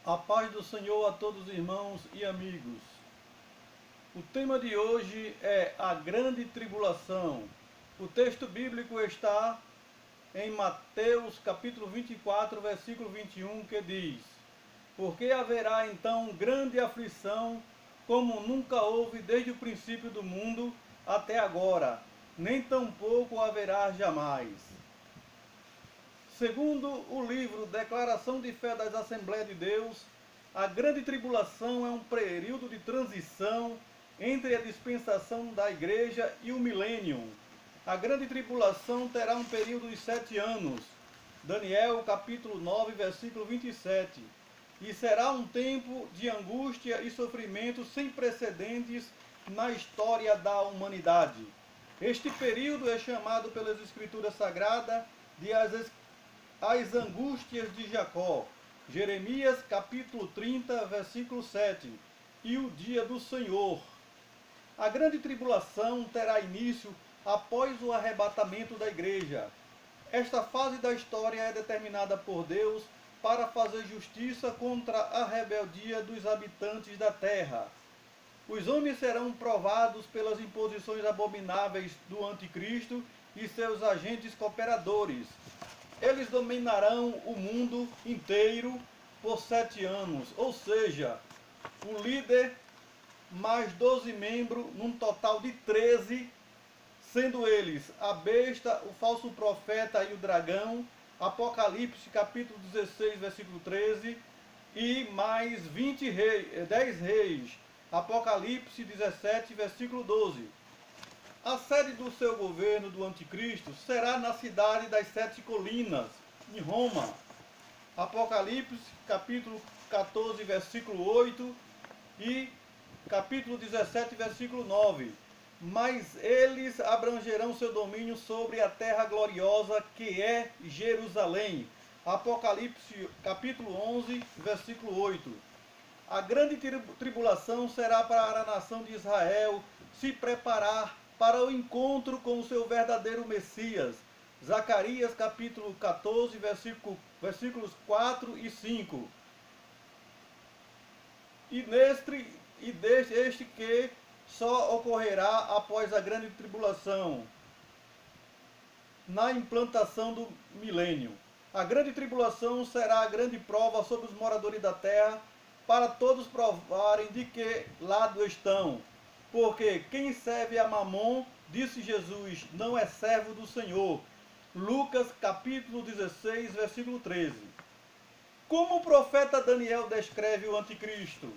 A paz do Senhor a todos os irmãos e amigos. O tema de hoje é a grande tribulação. O texto bíblico está em Mateus capítulo 24, versículo 21, que diz: Porque haverá então grande aflição, como nunca houve desde o princípio do mundo até agora, nem tampouco haverá jamais. Segundo o livro Declaração de Fé das Assembleias de Deus, a grande tribulação é um período de transição entre a dispensação da igreja e o milênio. A grande tribulação terá um período de 7 anos. Daniel capítulo 9, versículo 27. E será um tempo de angústia e sofrimento sem precedentes na história da humanidade. Este período é chamado pelas Escrituras Sagradas de as angústias de Jacó. Jeremias capítulo 30, versículo 7. E o dia do Senhor. A grande tribulação terá início após o arrebatamento da igreja. Esta fase da história é determinada por Deus para fazer justiça contra a rebeldia dos habitantes da terra. Os homens serão provados pelas imposições abomináveis do anticristo e seus agentes cooperadores. Eles dominarão o mundo inteiro por 7 anos, ou seja, o líder mais 12 membros, num total de 13, sendo eles a besta, o falso profeta e o dragão, Apocalipse capítulo 16, versículo 13, e mais 10 reis, Apocalipse 17, versículo 12. A sede do seu governo do anticristo será na cidade das 7 colinas, em Roma. Apocalipse, capítulo 14, versículo 8 e capítulo 17, versículo 9. Mas eles abrangerão seu domínio sobre a terra gloriosa que é Jerusalém. Apocalipse, capítulo 11, versículo 8. A grande tribulação será para a nação de Israel se preparar para o encontro com o seu verdadeiro Messias. Zacarias capítulo 14, versículos 4 e 5. E deste que só ocorrerá após a grande tribulação, na implantação do milênio. A grande tribulação será a grande prova sobre os moradores da terra, para todos provarem de que lado estão. Porque quem serve a Mamon, disse Jesus, não é servo do Senhor. Lucas capítulo 16, versículo 13. Como o profeta Daniel descreve o anticristo?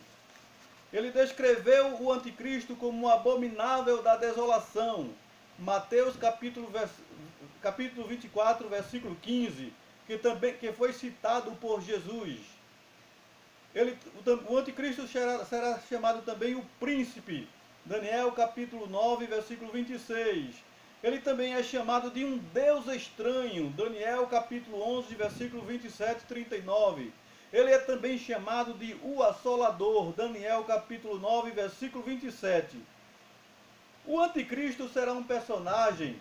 Ele descreveu o anticristo como um abominável da desolação. Mateus capítulo 24, versículo 15, que foi citado por Jesus. O anticristo será chamado também o príncipe. Daniel capítulo 9, versículo 26. Ele também é chamado de um Deus estranho. Daniel capítulo 11, versículo 27 e 39. Ele é também chamado de o Assolador. Daniel capítulo 9, versículo 27. O anticristo será um personagem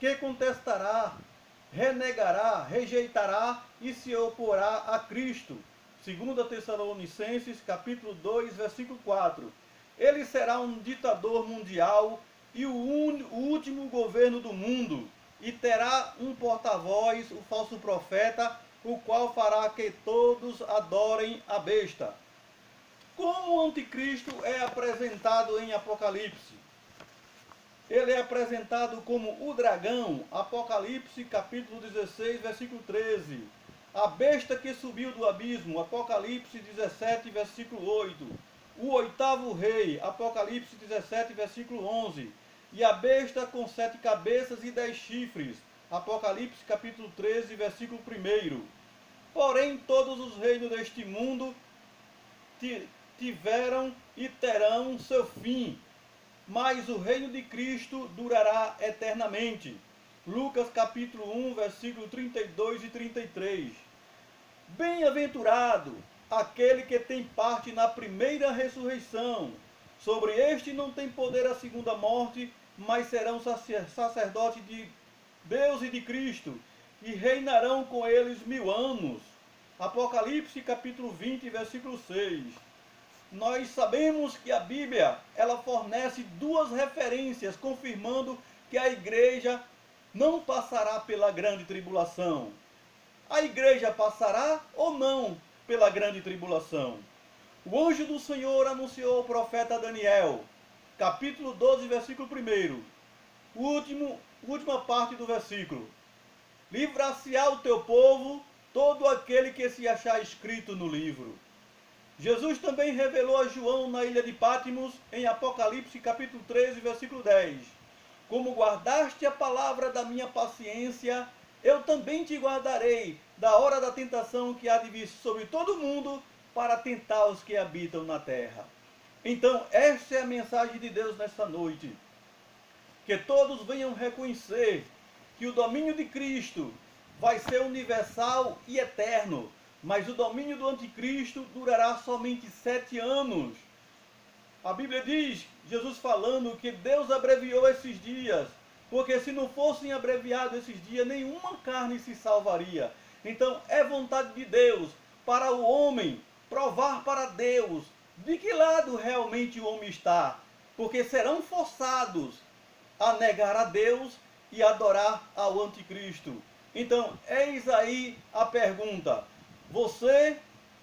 que contestará, renegará, rejeitará e se oporá a Cristo. 2 Tessalonicenses capítulo 2, versículo 4. Ele será um ditador mundial e o último governo do mundo, e terá um porta-voz, o falso profeta, o qual fará que todos adorem a besta. Como o anticristo é apresentado em Apocalipse? Ele é apresentado como o dragão, Apocalipse capítulo 16, versículo 13. A besta que subiu do abismo, Apocalipse 17, versículo 8. O oitavo rei, Apocalipse 17, versículo 11. E a besta com 7 cabeças e 10 chifres, Apocalipse capítulo 13, versículo 1. Porém, todos os reinos deste mundo tiveram e terão seu fim, mas o reino de Cristo durará eternamente. Lucas capítulo 1, versículo 32 e 33. Bem-aventurado aquele que tem parte na primeira ressurreição. Sobre este não tem poder a segunda morte, mas serão sacerdotes de Deus e de Cristo, e reinarão com eles 1000 anos. Apocalipse capítulo 20, versículo 6. Nós sabemos que a Bíblia, ela fornece duas referências confirmando que a igreja não passará pela grande tribulação. A igreja passará ou não pela grande tribulação? O anjo do Senhor anunciou ao profeta Daniel, capítulo 12, versículo 1, última parte do versículo. Livrar-se-á o teu povo, todo aquele que se achar escrito no livro. Jesus também revelou a João na ilha de Pátimos, em Apocalipse capítulo 13, versículo 10. Como guardaste a palavra da minha paciência, eu também te guardarei da hora da tentação que há de vir sobre todo o mundo, para tentar os que habitam na terra. Então, esta é a mensagem de Deus nesta noite. Que todos venham reconhecer que o domínio de Cristo vai ser universal e eterno, mas o domínio do anticristo durará somente 7 anos. A Bíblia diz, Jesus falando, que Deus abreviou esses dias, porque se não fossem abreviados esses dias, nenhuma carne se salvaria. Então é vontade de Deus para o homem provar para Deus de que lado realmente o homem está, porque serão forçados a negar a Deus e adorar ao anticristo. Então, eis aí a pergunta: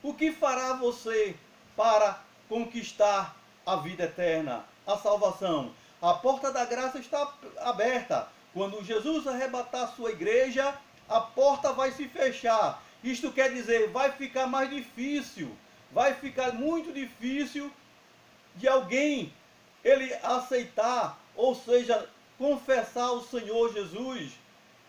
o que fará você para conquistar a vida eterna, a salvação? A porta da graça está aberta. Quando Jesus arrebatar a sua igreja, a porta vai se fechar. Isto quer dizer, vai ficar mais difícil, vai ficar muito difícil de alguém ele aceitar, ou seja, confessar o Senhor Jesus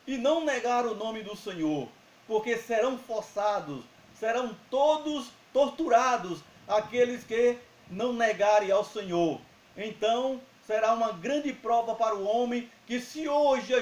e não negar o nome do Senhor, porque serão forçados, serão todos torturados aqueles que não negarem ao Senhor. Então será uma grande prova para o homem, que se hoje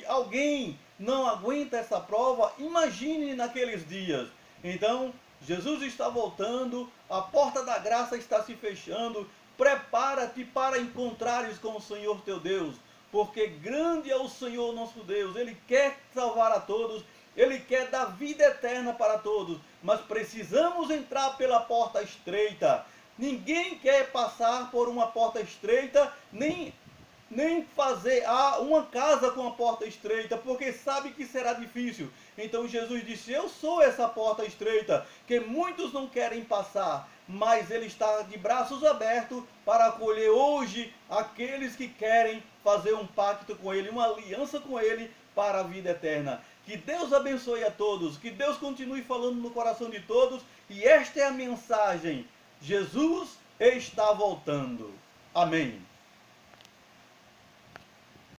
alguém não aguenta essa prova, imagine naqueles dias. Então Jesus está voltando, a porta da graça está se fechando. Prepara-te para encontrares com o Senhor teu Deus, porque grande é o Senhor nosso Deus. Ele quer salvar a todos, Ele quer dar vida eterna para todos, mas precisamos entrar pela porta estreita. Ninguém quer passar por uma porta estreita, nem fazer uma casa com a porta estreita, porque sabe que será difícil. Então Jesus disse, eu sou essa porta estreita, que muitos não querem passar, mas Ele está de braços abertos para acolher hoje aqueles que querem fazer um pacto com Ele, uma aliança com Ele para a vida eterna. Que Deus abençoe a todos, que Deus continue falando no coração de todos, e esta é a mensagem: Jesus está voltando. Amém.